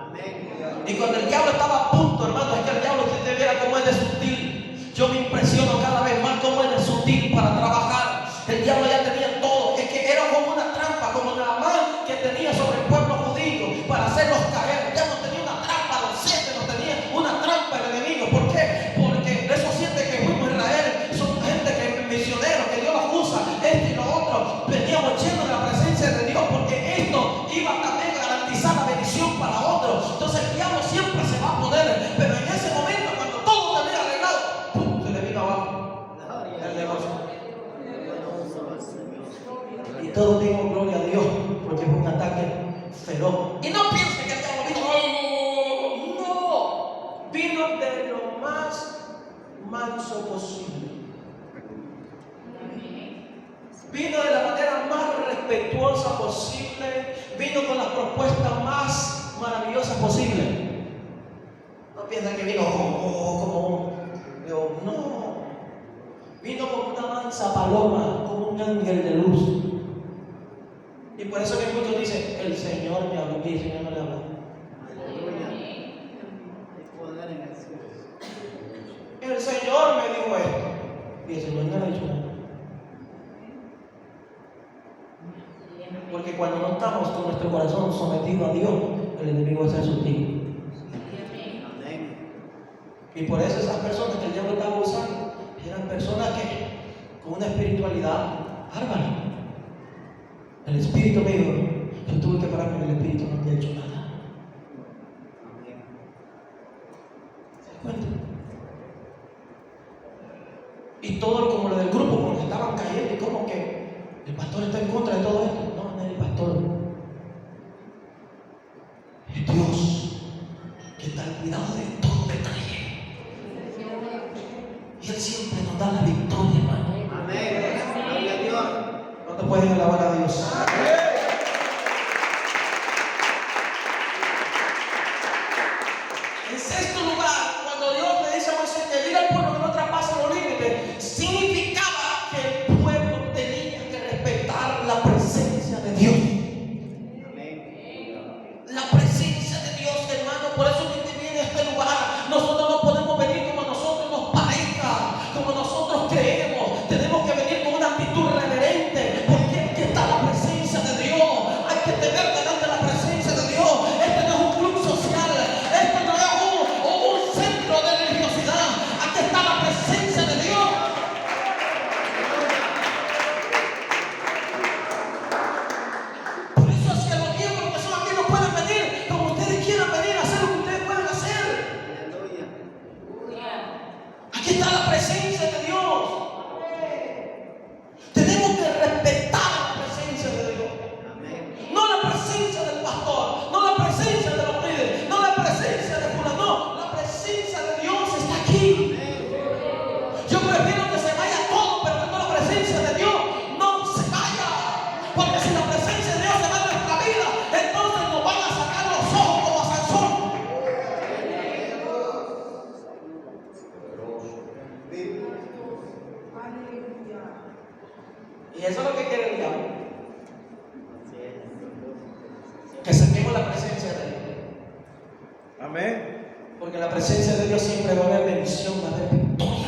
Amén. Y cuando el diablo estaba a punto, hermano, es que el diablo, si te viera cómo es de sutil, yo me impresiono cada vez más cómo es de sutil para trabajar. El diablo ya tenía todo, es que era como una trampa, como Naamán que tenía sobre el pueblo judío para hacerlos caer. El diablo tenía una trampa, los 7 nos tenía una trampa el enemigo. ¿Por qué? Porque esos 7 que fuimos a Israel son gente que misioneros, que Dios los usa, esto y lo otro. Veníamos llenos de la presencia de Dios, porque esto iba también a garantizar la bendición para otros. Entonces el diablo siempre se va a poner, pero en ese momento, cuando todo tenía arreglado, ¡pum!, se le vino abajo el negocio. Y todos digo gloria a Dios, porque fue un ataque feroz. Y no piense que el diablo vino, no, vino de lo más manso posible. Vino de la manera más respetuosa posible, vino con las propuestas más maravillosas posible. No piensa que vino como un león, no. Vino como una mansa paloma, como un ángel de luz. Y por eso que muchos dicen, el Señor me habló, y el Señor no le habló. Aleluya. Hay poder en Jesús. El Señor me dijo esto, y el Señor no le ha dicho nada. Porque cuando no estamos con nuestro corazón sometido a Dios, el enemigo va a ser sutil. Amén. Y por eso esas personas que el diablo estaba usando eran personas que con una espiritualidad bárbara. El Espíritu me dijo, yo tuve que pararme, el Espíritu no te ha hecho nada. Amén. ¿Se dan cuenta? Y todo como lo del grupo, como que estaban cayendo, y como que el pastor está en contra de todo esto. No, no es el pastor. Es Dios que está al cuidado de todo detalle. Y Él siempre nos da la victoria, hermano. Amén. Gloria a Dios. ¿Cuántos pueden alabar a Dios? En sexto lugar, cuando Dios le dice a Moisés que diga al pueblo que no traspase los límites, significaba que el pueblo tenía que respetar la presencia de Dios. Amén. La presencia de Dios, hermano. Por eso que te viene a este lugar. Nosotros no podemos venir como a nosotros nos parezca, como nosotros creemos. Tenemos que venir con una actitud reverente, porque aquí está la presencia de Dios. Hay que tener delante la presencia de Dios. Este no es un club social, este no es un centro de religiosidad. Aquí está la presencia de Dios. Por eso es que los miembros que son aquí no pueden venir como ustedes quieran venir a hacer lo que ustedes pueden hacer. Aleluya. Aquí está la presencia de Dios. Tenemos que respetar la presencia de Dios. Amén. No la presencia del pastor, no la presencia de los líderes, no la presencia de fulano, no, la presencia de Dios está aquí. Yo prefiero que se vaya todo, pero que no la presencia de Dios no se vaya. Porque si la presencia de Dios se va de nuestra vida, entonces nos van a sacar los ojos como a Sansón. Y eso es lo que quiere el diablo, Así es. que saquemos la presencia de Dios. Amén. Porque la presencia de Dios siempre va a haber bendición, va a haber victoria.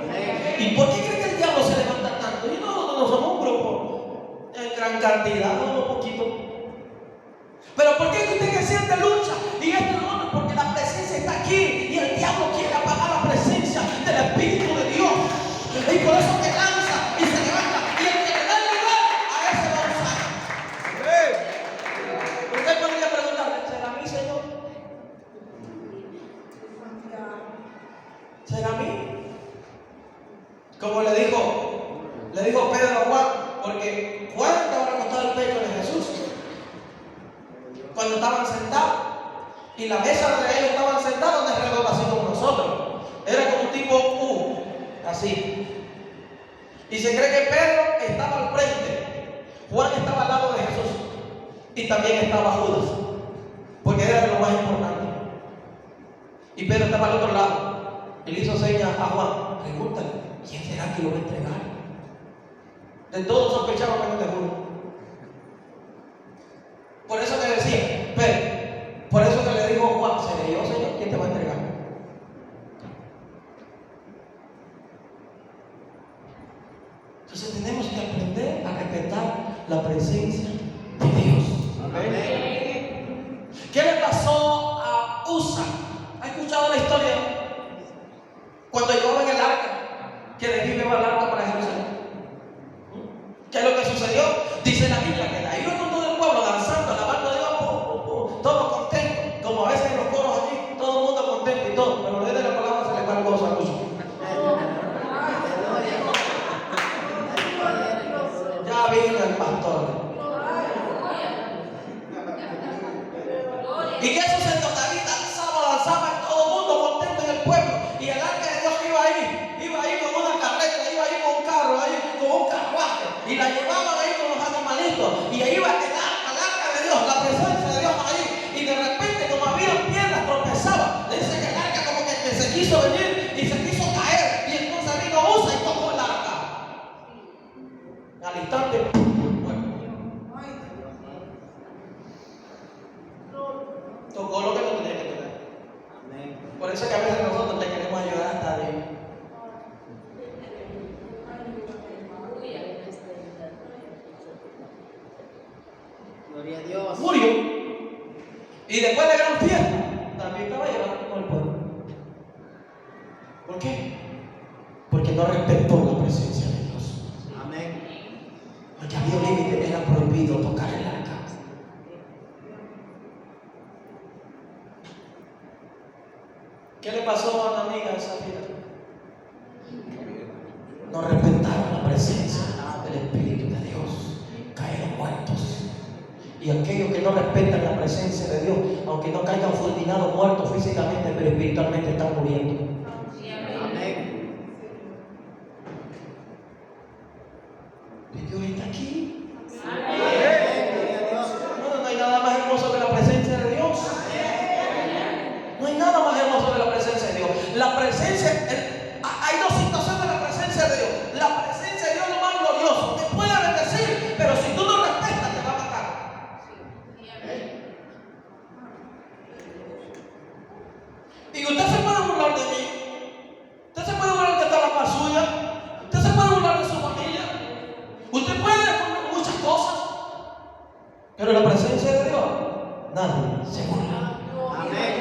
Amén. ¿Y por qué cree que el diablo se levanta tanto? Y no somos un grupo en gran cantidad, no un poquito. Pero ¿por qué que usted que siente lucha? Y esto no, porque la presencia está aquí y el diablo quiere apagar la presencia del Espíritu de Dios. Y por eso que lanza y se levanta. Y el que le da el lugar, a ese va a usar. Usted podría preguntarle, ¿será a mí, Señor? ¿Será a mí? Como le dijo Pedro a Juan, porque Juan estaba recostado al pecho de Jesús cuando estaban sentados, y la mesa donde ellos estaban sentados no es redonda así como nosotros, era como un tipo U, así. Y se cree que Pedro estaba al frente, Juan estaba al lado de Jesús y también estaba Judas, porque era de lo más importante. Y Pedro estaba al otro lado y le hizo señas a Juan. Pregúntale, ¿quién será que lo va a entregar? De todos sospechaban menos de Judas. Por eso que decía Pedro, por eso que le dijo Juan, seré yo, Señor, ¿quién te va a entregar? Entonces tenemos que aprender a respetar la presencia de Dios. Amén. ¿Qué le pasó a Usa? ¿Ha escuchado la historia? Cuando llevaban el arca, que de aquí iba el arca para Jerusalén. ¿Qué es lo que sucedió? Dice la Biblia que de ahí iba con todo el pueblo danzando, alabando a Dios, todos contentos, como a veces en los coros aquí, todo el mundo contento y todo, pero desde la palabra se le va el gozo a Usa. Ya vino el pastor. ¿Y qué sucedió? David danzaba, todo el mundo contento en el pueblo. Y el arca de Dios iba ahí con una carreta, iba ahí con un carro, ahí con un carruaje. Y la llevaban ahí con los animalitos. Y ahí iba el arca de Dios, la presencia de Dios ahí. Y de repente, como había piedras, tropezaba. Dice que el arca como que se quiso venir y se quiso caer. Y entonces vino Usa y tocó el arca. Al instante, tocó lo que no tenía que tocar. Amén. Por eso que a veces nosotros le queremos ayudar hasta Dios. Gloria a Dios. Murió. Y después de gran fiesta, también estaba llorando con el pueblo. ¿Por qué? Porque no respetó la presencia de Dios. Amén. Porque había un límite, era prohibido tocar el arca. ¿Qué le pasó a la amiga Safira? No respetaron la presencia del Espíritu de Dios. Cayeron muertos. Y aquellos que no respetan la presencia de Dios, aunque no caigan fulminados, muertos físicamente, pero espiritualmente están muriendo. Amén. Dios está aquí. Amén. Gloria a Dios. No hay nada más hermoso que la presencia de Dios. No hay nada más hermoso que la presencia de Dios. La presencia, hay dos situaciones de la presencia de Dios. La presencia de Dios es lo más glorioso. Te puede bendecir, pero si tú no respetas, te va a matar. Y usted se puede burlar de mí. Usted se puede burlar que está la paz suya. Usted se puede burlar de su familia. Usted puede decir muchas cosas. Pero la presencia de Dios, nadie se burla. Amén.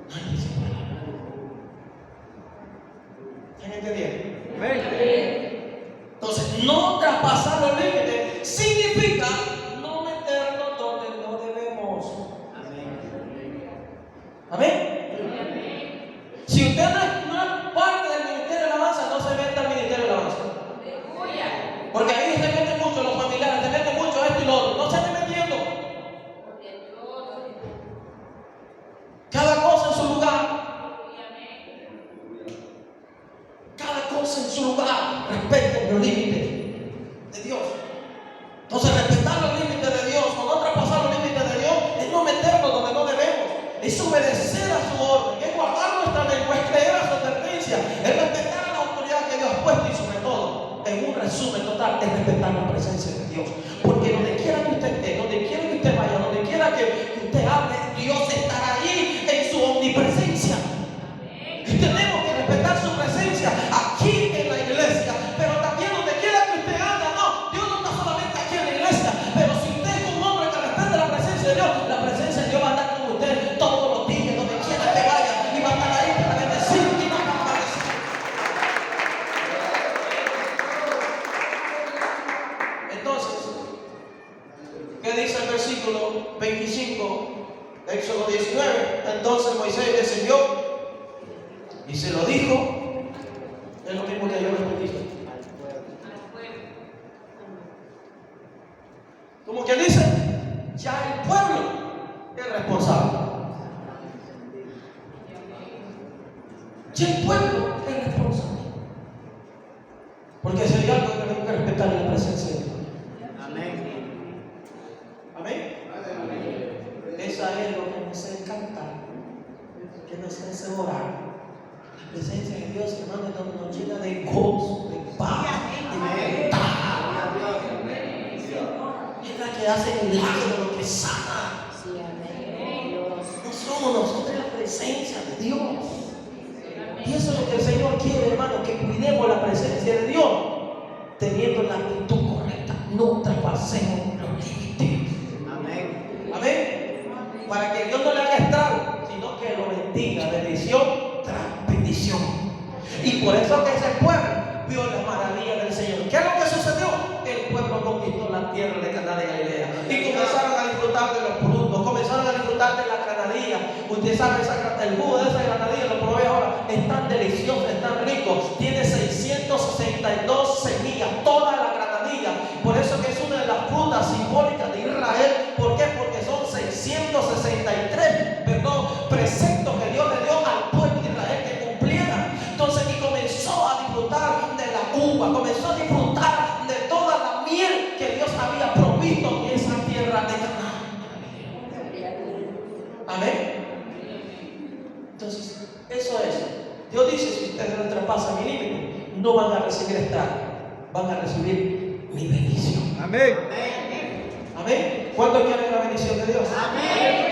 Nadie se burla. ¿Están entendiendo? Entonces, no traspasar los límites significa no meternos donde no debemos. Amén. Amén. Si usted no es parte del ministerio de alabanza, no se meta al ministerio de alabanza. Porque ahí se meten mucho los familiares, se meten mucho esto y lo otro. No se estén metiendo. Cada cosa en su lugar. Cada cosa en su lugar. Respeten los límites de Dios. Entonces, respetar los límites de Dios o no traspasar los límites de Dios es no meternos donde no debemos. Es obedecer a su orden, es guardar nuestra lengua, es creer a su advertencia, es respetar a la autoridad que Dios ha puesto y sobre todo, en un resumen total, es respetar la presencia de Dios. Porque donde quiera que usted esté, donde quiera que usted vaya, donde quiera que usted hable, Dios estará ahí en su omnipresencia. Y tenemos que respetar su presencia aquí en la iglesia, pero también donde quiera que usted anda. No, Dios no está solamente aquí en la iglesia, pero si usted es un hombre que respeta la presencia de Dios, la presencia de Dios va a estar con usted todos los días, donde quiera que vaya, y va a estar ahí para bendecir y para maldecir. Entonces, ¿qué dice el versículo 25 de Éxodo 19? Entonces Moisés descendió y se lo dijo. Es lo mismo que yo respondí. Como que dice, ya el pueblo es responsable. Ya el pueblo es responsable. hace orar. La presencia de Dios, hermano, nos llena de gozo, de paz, de libertad. Es la que hace milagros, lo que sana. Sí, amén. Dios. No somos nosotros la presencia de Dios. Y eso es lo que el Señor quiere, hermano, que cuidemos la presencia de Dios, teniendo la actitud correcta. No traspasemos los límites. Amén. Amén. Para que Dios no le haga estrago, sino que lo bendiga, bendición tras bendición. Y por eso que ese pueblo vio la maravilla del Señor. ¿Qué es lo que sucedió? El pueblo conquistó la tierra de Canaán de Galilea y comenzaron a disfrutar de los frutos, comenzaron a disfrutar de la granadilla. Usted sabe, el jugo de esa granadilla, lo probé ahora, es tan delicioso, es tan rico. Tiene 662 semillas, toda la granadilla. Por eso que es una de las frutas simbólicas de Israel. ¿Por qué? Porque son 663, preceptos que Dios le dio al pueblo de Israel que cumpliera. Entonces, y comenzó a disfrutar de la uva, comenzó a disfrutar de toda la miel que Dios había provisto en esa tierra de Canaán. Amén. Entonces, eso es. Dios dice: si ustedes no traspasan mi límite, no van a recibir estrago, van a recibir mi bendición. Amén. Amén. ¿Cuántos quieren la bendición de Dios? Amén.